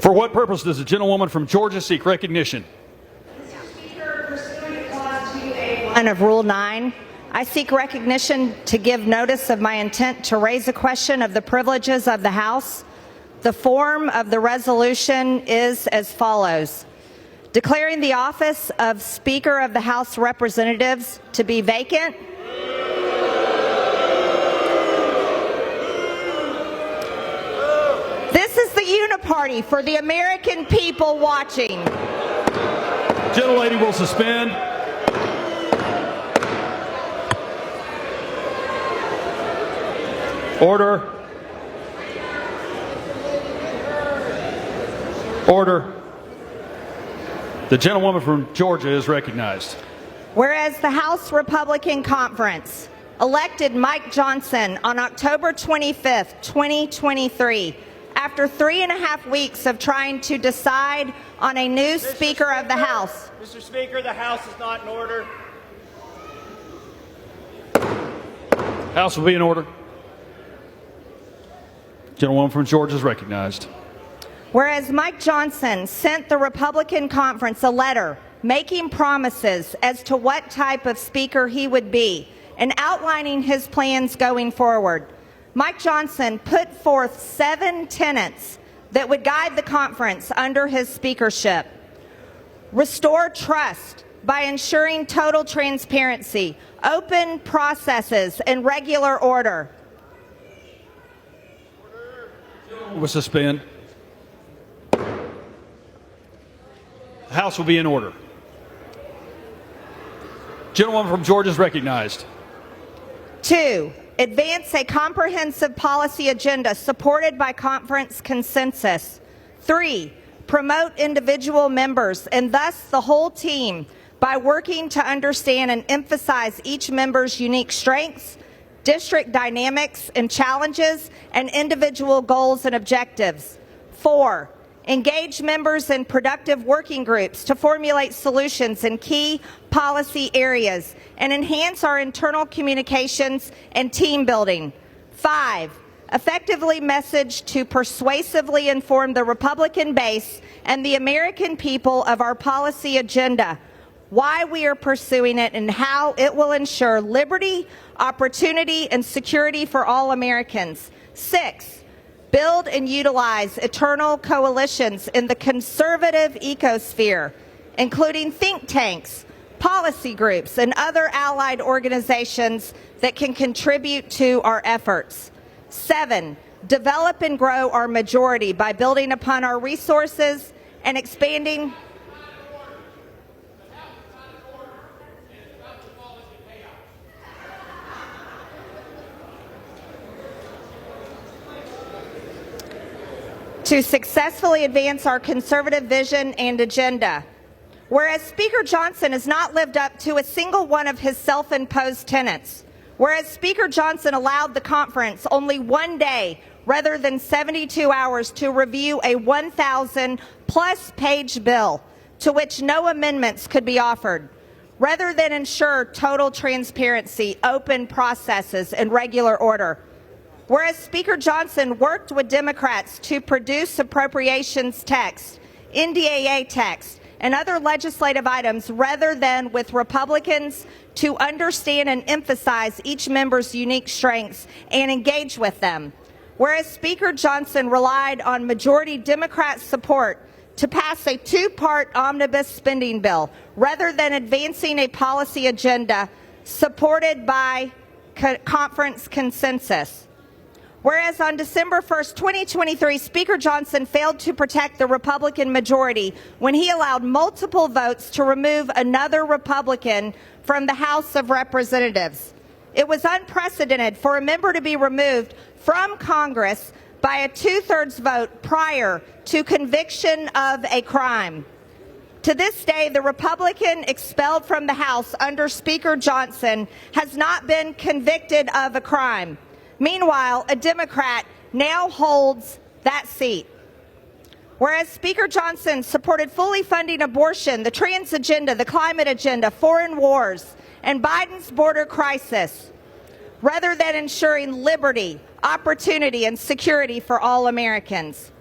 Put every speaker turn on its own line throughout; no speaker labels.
For what purpose does the gentlewoman from Georgia seek recognition?
Mr. Speaker, pursuant to Clause 2A1 of Rule 9, I seek recognition to give notice of my intent to raise a question of the privileges of the House. The form of the resolution is as follows: declaring the office of Speaker of the House of Representatives to be vacant. This is the Uni-Party for the American people watching.
Gentlelady will suspend. Order. Order. The gentlewoman from Georgia is recognized.
Whereas the House Republican Conference elected Mike Johnsons on October 25th, 2023, after 3.5 weeks of trying to decide on a new Speaker of the House.
Mr. Speaker, the House is not in order.
House will be in order. Gentlewoman from Georgia is recognized.
Whereas Mike Johnsons sent the Republican Conference a letter making promises as to what type of speaker he would be and outlining his plans going forward, Mike Johnsons put forth 7 tenets that would guide the conference under his speakership. Restore trust by ensuring total transparency, open processes, and regular order.
Will suspend. The House will be in order. Gentlewoman from Georgia is recognized.
2, advance a comprehensive policy agenda supported by conference consensus. 3, promote individual members and thus the whole team by working to understand and emphasize each member's unique strengths, district dynamics and challenges, and individual goals and objectives. 4, engage members in productive working groups to formulate solutions in key policy areas and enhance our internal communications and team building. 5, effectively message to persuasively inform the Republican base and the American people of our policy agenda, why we are pursuing it, and how it will ensure liberty, opportunity, and security for all Americans. 6, build and utilize eternal coalitions in the conservative ecosphere, including think tanks, policy groups, and other allied organizations that can contribute to our efforts. 7, develop and grow our majority by building upon our resources and expanding. To successfully advance our conservative vision and agenda. Whereas Speaker Johnsons has not lived up to a single one of his self-imposed tenets. Whereas Speaker Johnsons allowed the conference only 1 day rather than 72 hours to review a 1,000-plus page bill to which no amendments could be offered, rather than ensure total transparency, open processes, and regular order. Whereas Speaker Johnsons worked with Democrats to produce appropriations text, NDAA text, and other legislative items rather than with Republicans to understand and emphasize each member's unique strengths and engage with them. Whereas Speaker Johnsons relied on majority Democrat support to pass a 2-part omnibus spending bill rather than advancing a policy agenda supported by conference consensus. Whereas on December 1st, 2023, Speaker Johnsons failed to protect the Republican majority when he allowed multiple votes to remove another Republican from the House of Representatives. It was unprecedented for a member to be removed from Congress by a 2/3 vote prior to conviction of a crime. To this day, the Republican expelled from the House under Speaker Johnsons has not been convicted of a crime. Meanwhile, a Democrat now holds that seat. Whereas Speaker Johnsons supported fully funding abortion, the trans agenda, the climate agenda, foreign wars, and Biden's border crisis, rather than ensuring liberty, opportunity, and security for all Americans.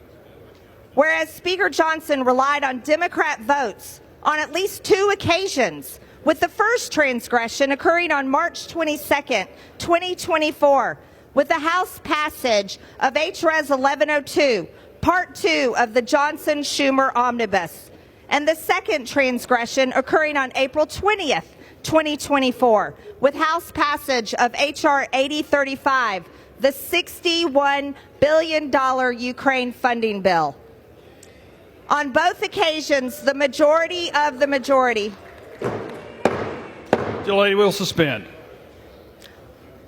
Whereas Speaker Johnson relied on Democrat votes on at least 2 occasions, with the first transgression occurring on March 22nd, 2024, with the House passage of H.Res. 1102, Part 2 of the Johnson-Schumer Omnibus, and the second transgression occurring on April 20th, 2024, with House passage of H.R. 8035, the $61 billion Ukraine funding bill. On both occasions, the majority of the majority.
The lady will suspend.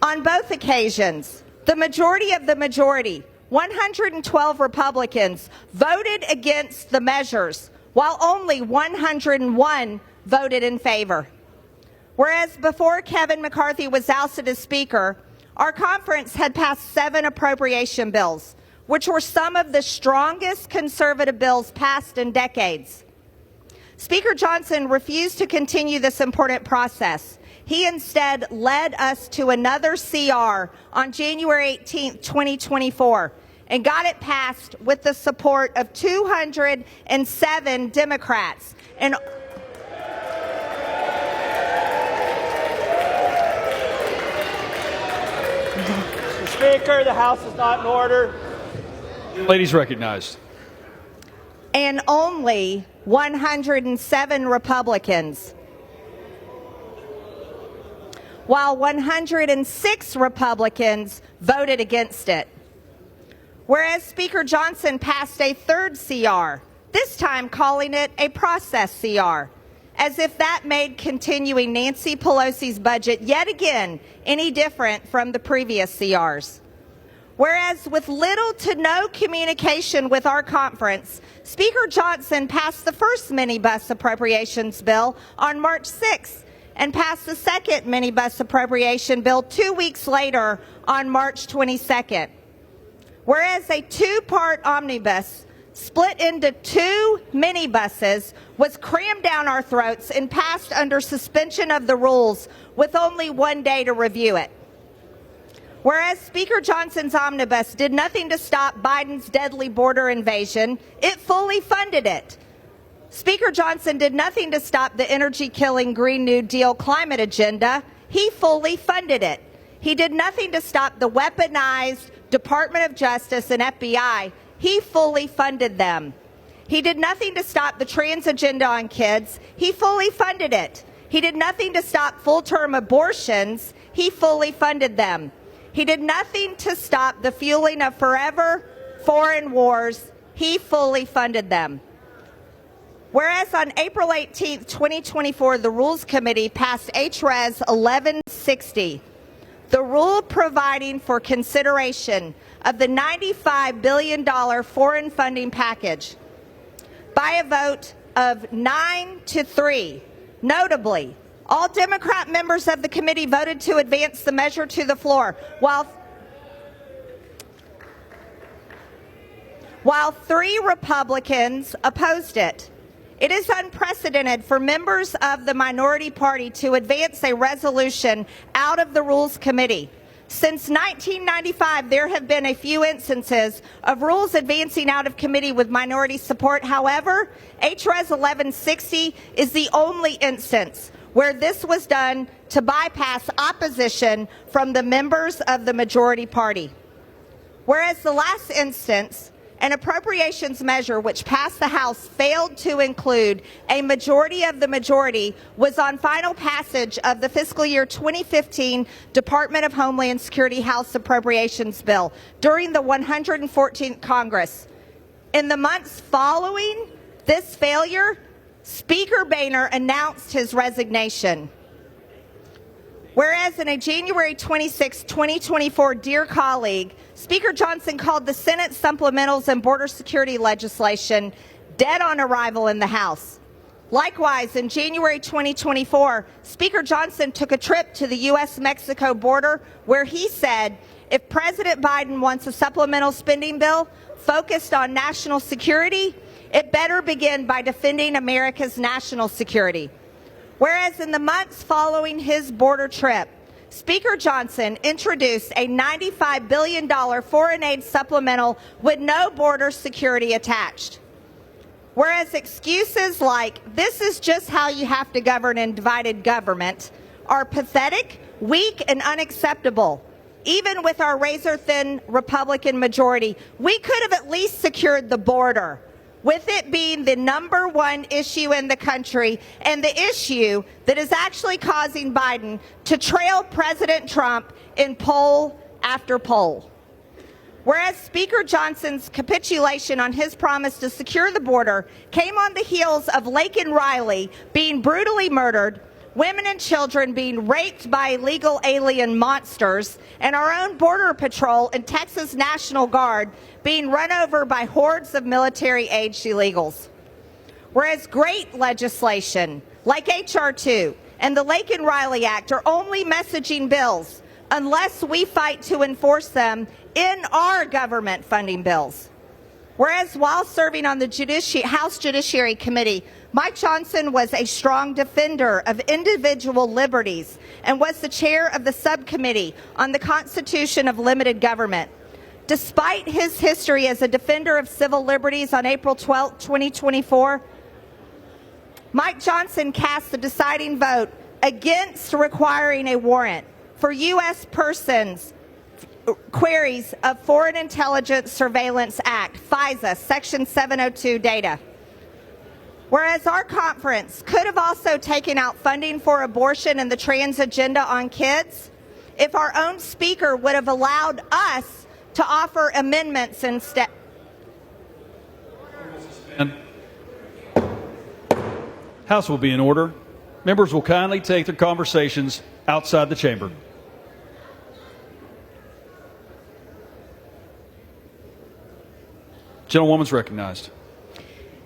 On both occasions, the majority of the majority, 112 Republicans, voted against the measures, while only 101 voted in favor. Whereas before Kevin McCarthy was ousted as Speaker, our conference had passed 7 appropriation bills, which were some of the strongest conservative bills passed in decades. Speaker Johnson refused to continue this important process. He instead led us to another CR on January 18, 2024, and got it passed with the support of 207 Democrats. And
Mr. Speaker, the House is not in order.
Lady's recognized.
And only 107 Republicans, while 106 Republicans voted against it. Whereas Speaker Johnson passed a third CR, this time calling it a process CR, as if that made continuing Nancy Pelosi's budget yet again any different from the previous CRs. Whereas with little to no communication with our conference, Speaker Johnson passed the first minibus appropriations bill on March 6th and passed the second minibus appropriation bill 2 weeks later on March 22nd. Whereas a 2-part omnibus split into 2 minibuses was crammed down our throats and passed under suspension of the rules with only 1 day to review it. Whereas Speaker Johnson's omnibus did nothing to stop Biden's deadly border invasion, it fully funded it. Speaker Johnson did nothing to stop the energy-killing Green New Deal climate agenda. He fully funded it. He did nothing to stop the weaponized Department of Justice and FBI. He fully funded them. He did nothing to stop the trans agenda on kids. He fully funded it. He did nothing to stop full-term abortions. He fully funded them. He did nothing to stop the fueling of forever foreign wars. He fully funded them. Whereas on April 18, 2024, the Rules Committee passed H.Res. 1160, the rule providing for consideration of the $95 billion foreign funding package by a vote of 9-3. Notably, all Democrat members of the committee voted to advance the measure to the floor, while 3 Republicans opposed it. It is unprecedented for members of the minority party to advance a resolution out of the Rules Committee. Since 1995, there have been a few instances of rules advancing out of committee with minority support. However, H.Res. 1160 is the only instance where this was done to bypass opposition from the members of the majority party. Whereas the last instance, an appropriations measure which passed the House failed to include a majority of the majority, was on final passage of the fiscal year 2015 Department of Homeland Security House Appropriations Bill during the 114th Congress. In the months following this failure, Speaker Boehner announced his resignation. Whereas in a January 26, 2024 Dear Colleague, Speaker Johnson called the Senate supplementals and border security legislation dead on arrival in the House. Likewise, in January 2024, Speaker Johnson took a trip to the U.S.-Mexico border where he said, if President Biden wants a supplemental spending bill focused on national security, it better begin by defending America's national security. Whereas in the months following his border trip, Speaker Johnson introduced a $95 billion foreign aid supplemental with no border security attached. Whereas excuses like, "this is just how you have to govern in divided government," are pathetic, weak, and unacceptable. Even with our razor-thin Republican majority, we could have at least secured the border, with it being the #1 issue in the country and the issue that is actually causing Biden to trail President Trump in poll after poll. Whereas Speaker Johnson's capitulation on his promise to secure the border came on the heels of Laken Riley being brutally murdered, women and children being raped by illegal alien monsters, and our own Border Patrol and Texas National Guard being run over by hordes of military-aged illegals. Whereas great legislation like H.R. 2 and the Laken Riley Act are only messaging bills unless we fight to enforce them in our government funding bills. Whereas while serving on the House Judiciary Committee, Mike Johnston was a strong defender of individual liberties and was the chair of the subcommittee on the Constitution of Limited Government. Despite his history as a defender of civil liberties, on April 12, 2024, Mike Johnston cast the deciding vote against requiring a warrant for U.S. persons queries of Foreign Intelligence Surveillance Act, FISA, Section 702 data. Whereas our conference could have also taken out funding for abortion and the trans agenda on kids, if our own speaker would have allowed us to offer amendments instead.
House will be in order. Members will kindly take their conversations outside the chamber. Gentlewoman's recognized.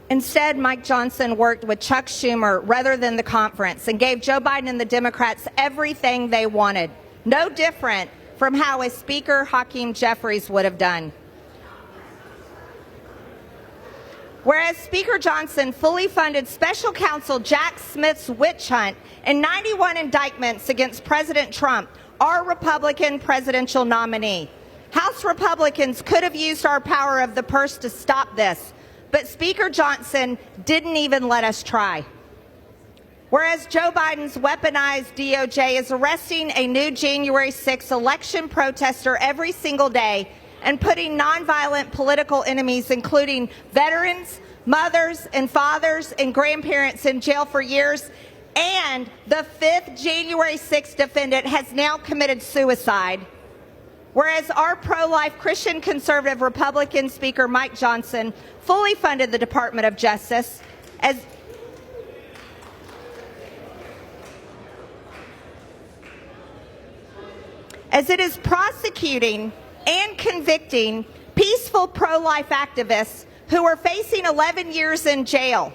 Instead, Mike Johnston worked with Chuck Schumer rather than the conference and gave Joe Biden and the Democrats everything they wanted. No different from how his Speaker Hakeem Jeffries would have done. Whereas Speaker Johnston fully funded Special Counsel Jack Smith's witch hunt and 91 indictments against President Trump, our Republican presidential nominee. House Republicans could have used our power of the purse to stop this, but Speaker Johnston didn't even let us try. Whereas Joe Biden's weaponized DOJ is arresting a new January 6th election protester every single day and putting nonviolent political enemies, including veterans, mothers, and fathers, and grandparents in jail for years, and the 5th January 6th defendant has now committed suicide. Whereas our pro-life Christian conservative Republican Speaker Mike Johnston fully funded the Department of Justice as it is prosecuting and convicting peaceful pro-life activists who are facing 11 years in jail.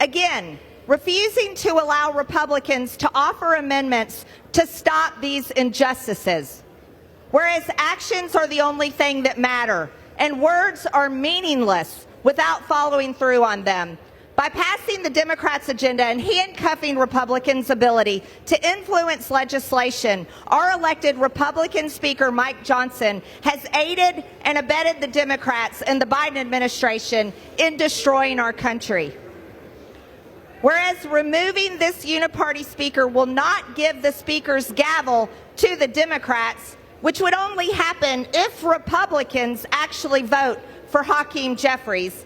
Again, refusing to allow Republicans to offer amendments to stop these injustices. Whereas actions are the only thing that matter, and words are meaningless without following through on them. By passing the Democrats' agenda and handcuffing Republicans' ability to influence legislation, our elected Republican Speaker Mike Johnston has aided and abetted the Democrats and the Biden administration in destroying our country. Whereas removing this uniparty speaker will not give the speaker's gavel to the Democrats, which would only happen if Republicans actually vote for Hakeem Jeffries.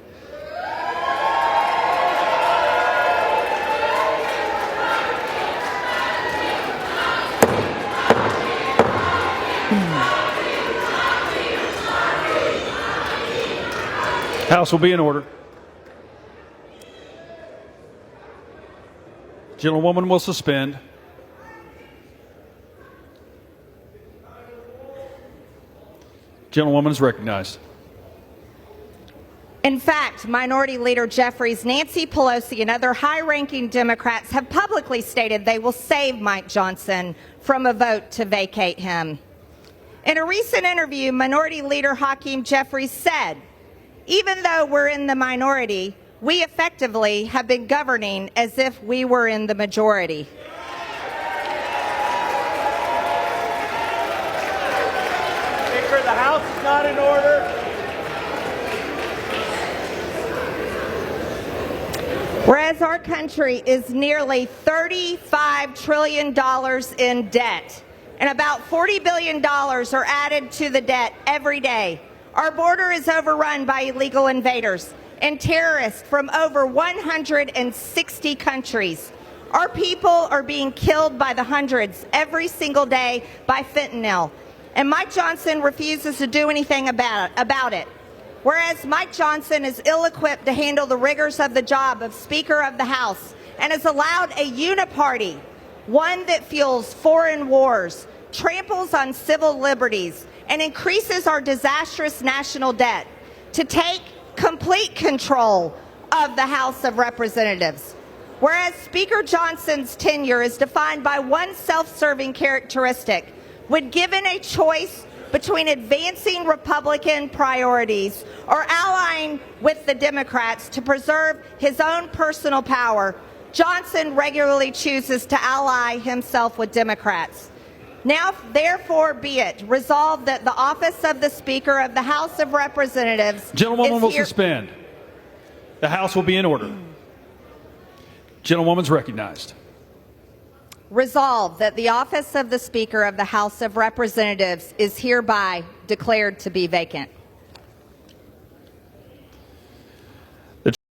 House will be in order. Gentlewoman will suspend. Gentlewoman is recognized.
In fact, Minority Leader Jeffries, Nancy Pelosi, and other high-ranking Democrats have publicly stated they will save Mike Johnston from a vote to vacate him. In a recent interview, Minority Leader Hakeem Jeffries said, "Even though we're in the minority, we effectively have been governing as if we were in the majority."
Speaker, the House is not in order.
Whereas our country is nearly $35 trillion in debt, and about $40 billion are added to the debt every day. Our border is overrun by illegal invaders and terrorists from over 160 countries. Our people are being killed by the hundreds every single day by fentanyl, and Mike Johnston refuses to do anything about it. Whereas Mike Johnston is ill-equipped to handle the rigors of the job of Speaker of the House and has allowed a uniparty, one that fuels foreign wars, tramples on civil liberties, and increases our disastrous national debt, to take complete control of the House of Representatives. Whereas Speaker Johnston's tenure is defined by one self-serving characteristic, when given a choice between advancing Republican priorities or allying with the Democrats to preserve his own personal power, Johnston regularly chooses to ally himself with Democrats. Now, therefore, be it resolved that the office of the Speaker of the House of Representatives
Gentlewoman will suspend. The House will be in order. Gentlewoman's recognized.
Resolved that the office of the Speaker of the House of Representatives is hereby declared to be vacant.